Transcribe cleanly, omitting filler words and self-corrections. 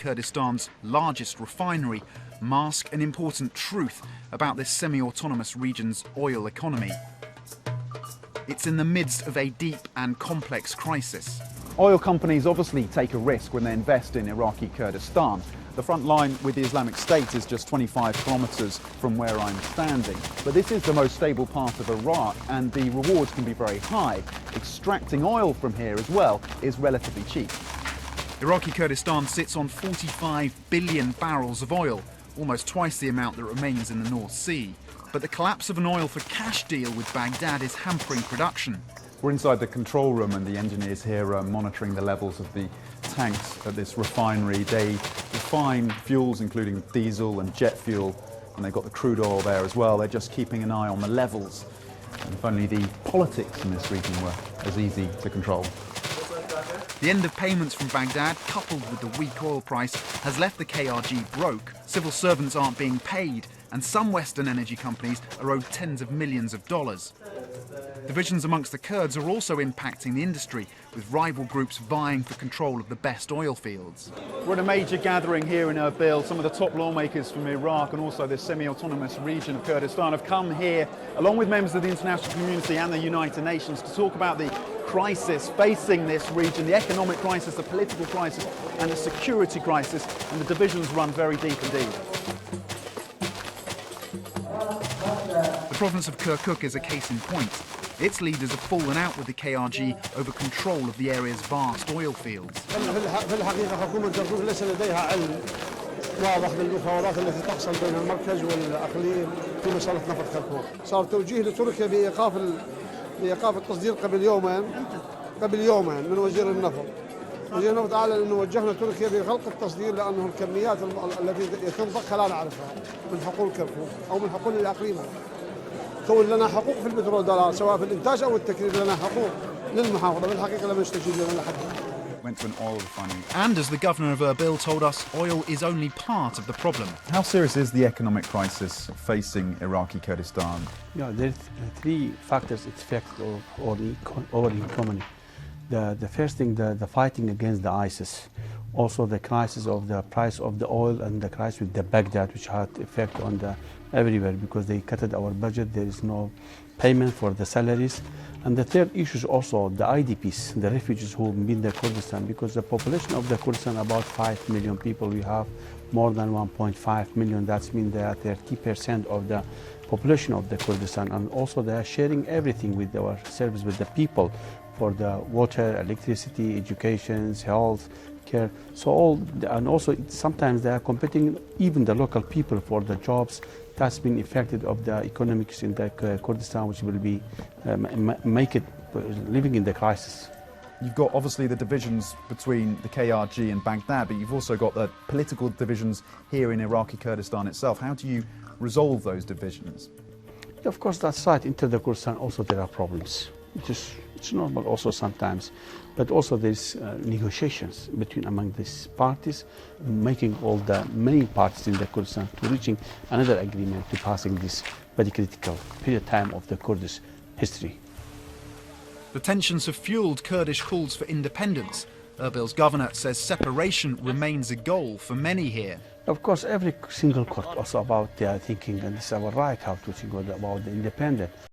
Kurdistan's largest refinery, mask an important truth about this semi-autonomous region's oil economy. It's in the midst of a deep and complex crisis. Oil companies obviously take a risk when they invest in Iraqi Kurdistan. The front line with the Islamic State is just 25 kilometers from where I'm standing. But this is the most stable part of Iraq, and the rewards can be very high. Extracting oil from here as well is relatively cheap. Iraqi Kurdistan sits on 45 billion barrels of oil, almost twice the amount that remains in the North Sea. But the collapse of an oil for cash deal with Baghdad is hampering production. We're inside the control room, and the engineers here are monitoring the levels of the tanks at this refinery. They refine fuels including diesel and jet fuel, and they've got the crude oil there as well. They're just keeping an eye on the levels. And if only the politics in this region were as easy to control. The end of payments from Baghdad, coupled with the weak oil price, has left the KRG broke. Civil servants aren't being paid, and some Western energy companies are owed tens of millions of dollars. Divisions amongst the Kurds are also impacting the industry, with rival groups vying for control of the best oil fields. We're at a major gathering here in Erbil. Some of the top lawmakers from Iraq and also this semi-autonomous region of Kurdistan have come here, along with members of the international community and the United Nations, to talk about the crisis facing this region, the economic crisis, the political crisis and the security crisis, and the divisions run very deep indeed. The province of Kirkuk is a case in point. Its leaders have fallen out with the KRG over control of the area's vast oil fields. في الحقيقة حكومة كركوك ليس لديها علم واضح بالمفاوضات التي تحصل بين المركز والأقليم في مسألة نفط كركوك. صار توجيه لتركيا بإيقاف التصدير قبل يومين من وزير النفط. وزير النفط أعلن أنه وجهنا تركيا بغلق التصدير لأنه الكميات التي يتم ضخها لا نعرفها من حقول كركوك أو من حقول الأقليم. كون لنا حقوق في البترول دولار سواء في الإنتاج أو التكرير، لنا حقوق للمحافظة، بالحقيقة لم يستجيب لنا لحد. Went to an oil refinery. And as the governor of Erbil told us, oil is only part of the problem. How serious is the economic crisis facing Iraqi Kurdistan? Yeah, there are three factors that affect our economy. The first thing, the fighting against the ISIS. Also the crisis of the price of the oil and the crisis with the Baghdad, which had effect on the everywhere because they cut our budget. There is no payment for the salaries. And the third issue is also the IDPs, the refugees who have been in the Kurdistan, because the population of the Kurdistan about 5 million people. We have more than 1.5 million. That means they are 30% of the population of the Kurdistan. And also they are sharing everything with our service with the people for the water, electricity, education, health care. So and also sometimes they are competing even the local people for the jobs. That's been affected of the economics in the Kurdistan, which will be make it living in the crisis. You've got obviously the divisions between the KRG and Baghdad, but you've also got the political divisions here in Iraqi Kurdistan itself. How do you resolve those divisions? Of course, that's right. Into the Kurdistan also there are problems. It's normal also sometimes, but also there's negotiations between among these parties, making all the main parties in the Kurdistan to reaching another agreement to passing this very critical period of time of the Kurdish history. The tensions have fueled Kurdish calls for independence. Erbil's governor says separation remains a goal for many here. Of course, every single Kurd also about their thinking, and this is our right how to think about the independence.